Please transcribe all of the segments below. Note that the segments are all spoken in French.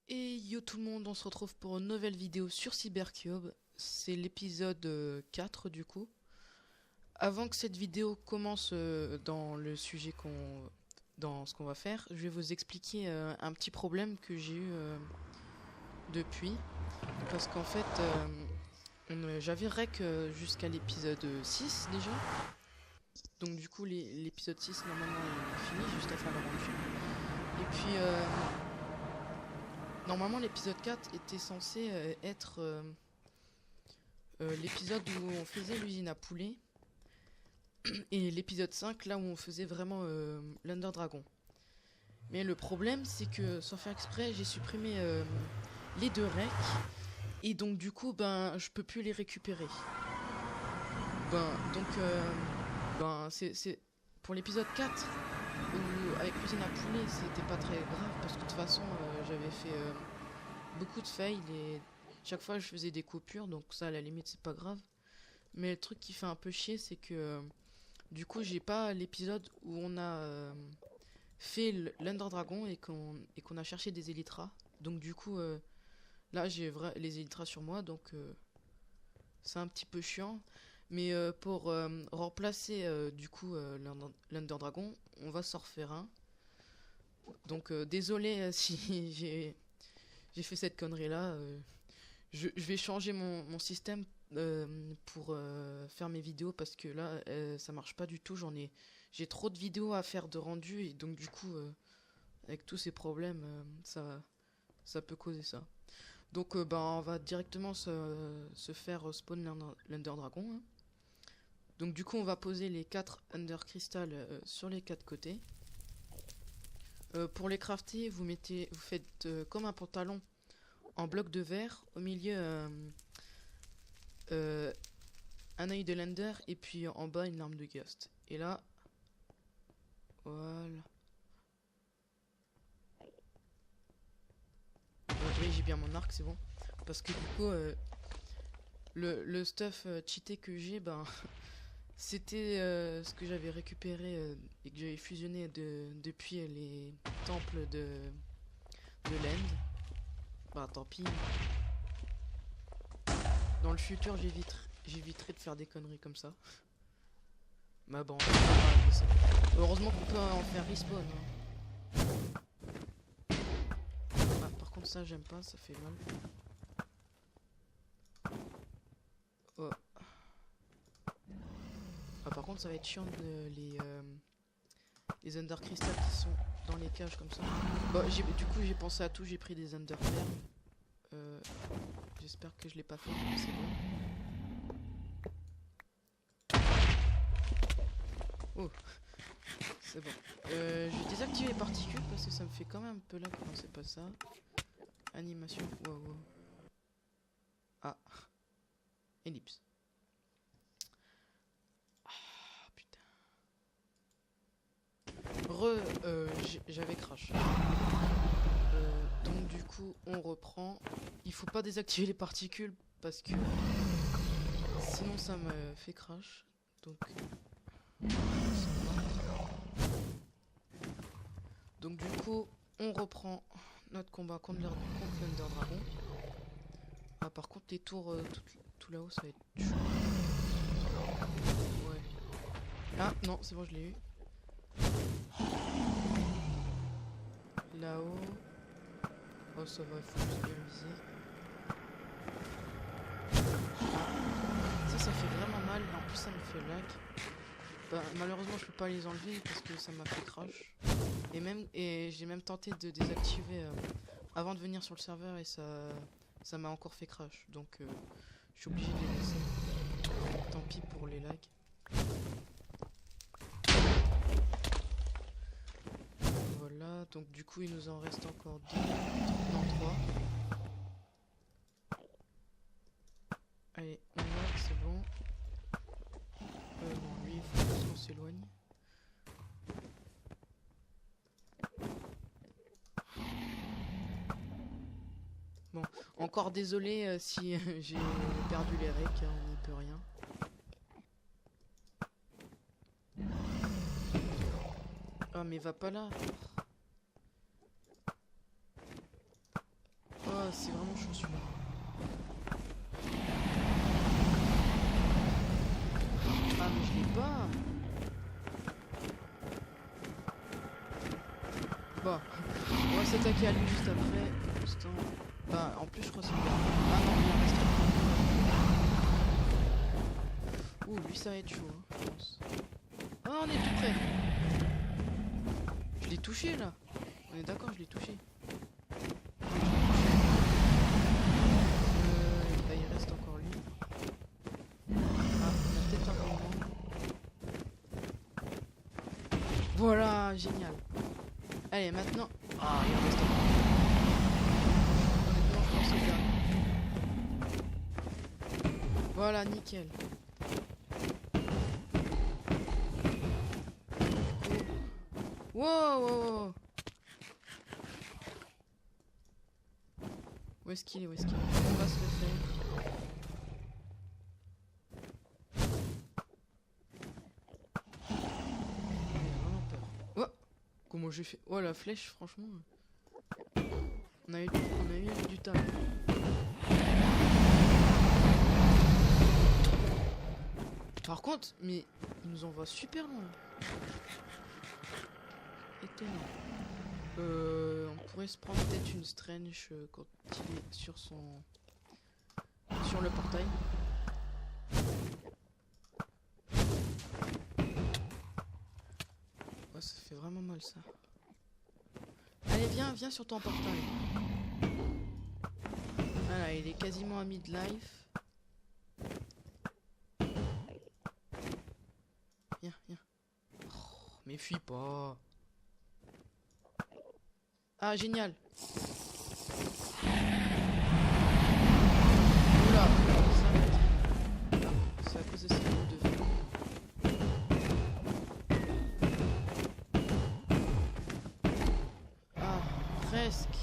Et yo tout le monde, on se retrouve pour une nouvelle vidéo sur Cybercube. C'est l'épisode 4 du coup. Avant que cette vidéo commence dans le sujet dans ce qu'on va faire, je vais vous expliquer un petit problème que j'ai eu depuis. Parce qu'en fait, j'avais rec jusqu'à l'épisode 6 déjà. Donc du coup, l'épisode 6 normalement est fini, juste à faire le rendu. Et puis, normalement l'épisode 4 était censé être l'épisode où on faisait l'usine à poulet. Et l'épisode 5, là où on faisait vraiment l'Under Dragon. Mais le problème, c'est que sans faire exprès, j'ai supprimé les deux recs. Et donc, du coup, ben, je peux plus les récupérer. C'est pour l'épisode 4, où avec l'usine à poulet, c'était pas très grave. Parce que de toute façon, j'avais fait beaucoup de fails. Et chaque fois, je faisais des coupures. Donc, ça, à la limite, c'est pas grave. Mais le truc qui fait un peu chier, c'est que du coup, j'ai pas l'épisode où on a fait l'Under Dragon et qu'on a cherché des Elytras. Donc du coup, là j'ai les Elytras sur moi, donc c'est un petit peu chiant. Mais pour remplacer du coup l'Under Dragon, on va s'en refaire un. Donc désolé si j'ai fait cette connerie là. Je vais changer mon système pour faire mes vidéos parce que là ça marche pas du tout. J'ai trop de vidéos à faire de rendu et donc du coup avec tous ces problèmes ça peut causer ça. Donc bah, on va directement se faire spawn l'Under Dragon, hein. Donc du coup on va poser les 4 Under Crystal sur les 4 côtés. Pour les crafter, vous faites comme un pantalon en bloc de verre, au milieu euh, un œil de l'Ender et puis en bas une arme de Ghost. Et là, voilà. Oui, j'ai bien mon arc, c'est bon. Parce que du coup, le stuff cheaté que j'ai, ben, c'était ce que j'avais récupéré et que j'avais fusionné depuis les temples de l'End. Bah tant pis. Dans le futur, j'éviterai de faire des conneries comme ça. Mais bon, heureusement qu'on peut en faire respawn, hein. Ah, par contre, ça, j'aime pas, ça fait mal. Oh. Ah, par contre, ça va être chiant les Under Crystal qui sont dans les cages comme ça. Bon, du coup, j'ai pensé à tout, j'ai pris des Under Perles. J'espère que je l'ai pas fait, c'est bon. Oh, c'est bon. J'ai désactivé les particules parce que ça me fait quand même un peu là. Non, c'est pas ça. Animation. Wow, wow. Ah. Ellipse. Ah, putain. J'avais crash. Donc du coup, on reprend. Il faut pas désactiver les particules parce que sinon ça me fait crash. Donc du coup, on reprend notre combat contre l'Under Dragon. Ah, par contre, les tours tout là-haut, ça va être chaud. Ouais. Ah, non, c'est bon, je l'ai eu. Là-haut. Oh, ça va, il faut juste bien viser. Ça fait vraiment mal. En plus, ça me fait lag. Bah, malheureusement, je peux pas les enlever parce que ça m'a fait crash. Et j'ai même tenté de désactiver avant de venir sur le serveur et ça m'a encore fait crash. Donc, je suis obligé de les laisser. Tant pis pour les lags. Voilà, donc du coup, il nous en reste encore 2. Non, 3. Allez, on va, c'est bon. Non, lui, il faut juste qu'on s'éloigne. Bon, encore désolé si j'ai perdu les recs, hein, on n'y peut rien. Ah mais va pas là. vraiment chaud celui-là. Ah mais je l'ai pas. Bon, on va s'attaquer à lui juste après. Pour l'instant. Bah en plus je crois que c'est bien. Ah non, il en reste un. Ouh, lui ça va être chaud, hein, je pense. Ah on est tout près. Je l'ai touché là. On est d'accord, je l'ai touché. Bah, il reste encore lui. Ah, on a peut-être un moment. Voilà, génial. Allez, maintenant. Ah, il en reste encore. Honnêtement, je pense que c'est le dernier. Voilà, nickel. Wow, wow, wow. Où est-ce qu'il est? Où est-ce qu'il est? On va se le faire. J'ai vraiment peur. Oh, comment j'ai fait? Oh, la flèche, franchement. On a eu du talent. Par contre, mais il nous envoie super loin. Étonnant. On pourrait se prendre peut-être une Strange quand il est sur le portail. Ouais, ça fait vraiment mal ça. Allez, viens sur ton portail. Voilà, il est quasiment à mid-life. Viens. Oh, mais fuis pas. Ah, génial. Oula, c'est à cause de ces boules de feu. Ah, presque.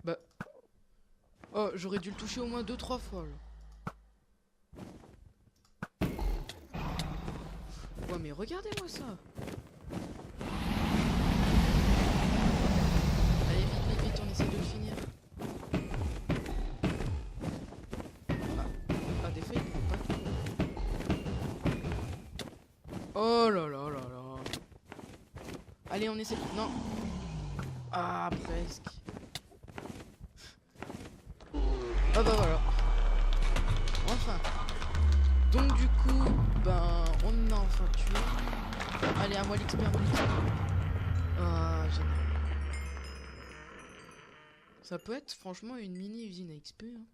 Bah. Oh, j'aurais dû le toucher au moins 2-3 fois là. Ouais, mais regardez-moi ça. Allez, vite, on essaie de le finir. Ah, des fois, il prend pas tout. Oh là là là là. Allez, on essaie. Non. Ah, presque. Ah bah voilà. Enfin. Donc du coup, ben, on a enfin tué. Allez, à moi l'XP, Ah, génial. Ça peut être franchement une mini usine à XP. Hein.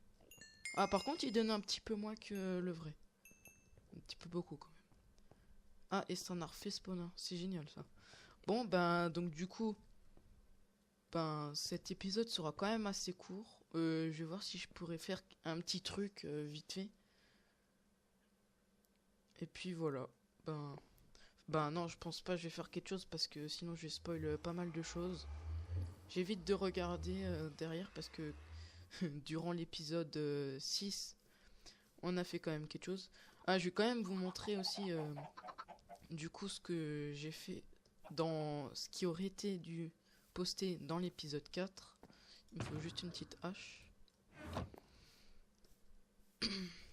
Ah, par contre, il donne un petit peu moins que le vrai. Un petit peu beaucoup quand même. Ah, et c'est un art fait spawner. C'est génial ça. Bon, ben, donc du coup, ben, cet épisode sera quand même assez court. Je vais voir si je pourrais faire un petit truc vite fait. Et puis voilà. Ben non, je pense pas que je vais faire quelque chose parce que sinon je vais spoil pas mal de choses. J'évite de regarder derrière parce que durant l'épisode 6, on a fait quand même quelque chose. Ah, je vais quand même vous montrer aussi du coup ce que j'ai fait dans ce qui aurait été dû poster dans l'épisode 4. Il me faut juste une petite hache.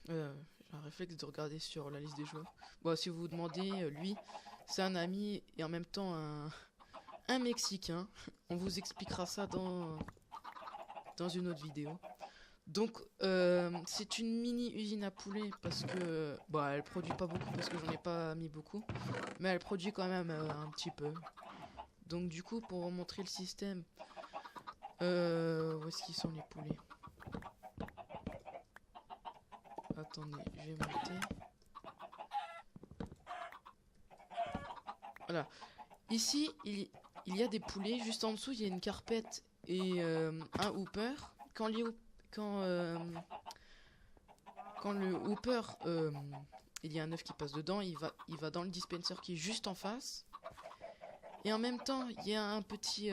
J'ai un réflexe de regarder sur la liste des joueurs. Bon, si vous vous demandez, lui, c'est un ami et en même temps un Mexicain. On vous expliquera ça dans une autre vidéo. Donc, c'est une mini usine à poulet parce que... Bon, elle produit pas beaucoup parce que j'en ai pas mis beaucoup. Mais elle produit quand même un petit peu. Donc, du coup, pour vous montrer le système... où est-ce qu'ils sont les poulets? Attendez, je vais monter. Voilà. Ici, il y a des poulets. Juste en dessous, il y a une carpette et un hooper. Quand le hooper, il y a un œuf qui passe dedans, il va dans le dispenser qui est juste en face. Et en même temps, il y a un petit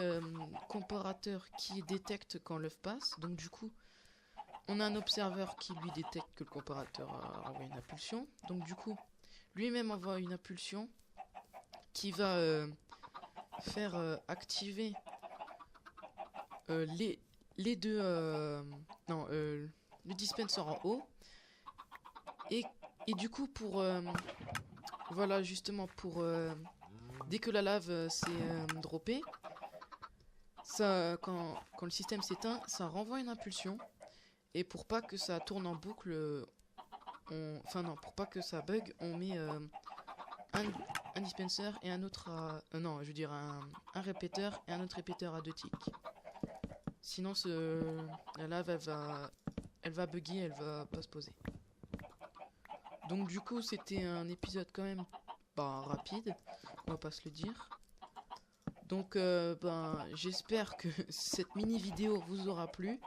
comparateur qui détecte quand l'œuf passe. Donc du coup, on a un observeur qui lui détecte que le comparateur a envoyé une impulsion. Donc du coup, lui-même envoie une impulsion qui va faire activer les deux non le dispenser en haut et du coup pour voilà justement pour dès que la lave s'est droppée, ça quand le système s'éteint, ça renvoie une impulsion et pour pas que ça tourne en boucle enfin non, pour pas que ça bug, on met un dispenser et un autre à non, je veux dire un répéteur et un autre répéteur à 2 ticks. Sinon la lave elle va bugger, elle va pas se poser. Donc du coup, c'était un épisode quand même rapide, on va pas se le dire. Donc j'espère que cette mini vidéo vous aura plu.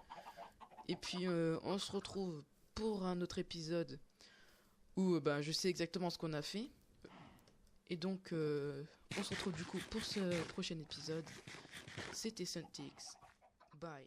Et puis on se retrouve pour un autre épisode où je sais exactement ce qu'on a fait. Et donc on se retrouve du coup pour ce prochain épisode. C'était Suntix. Bye.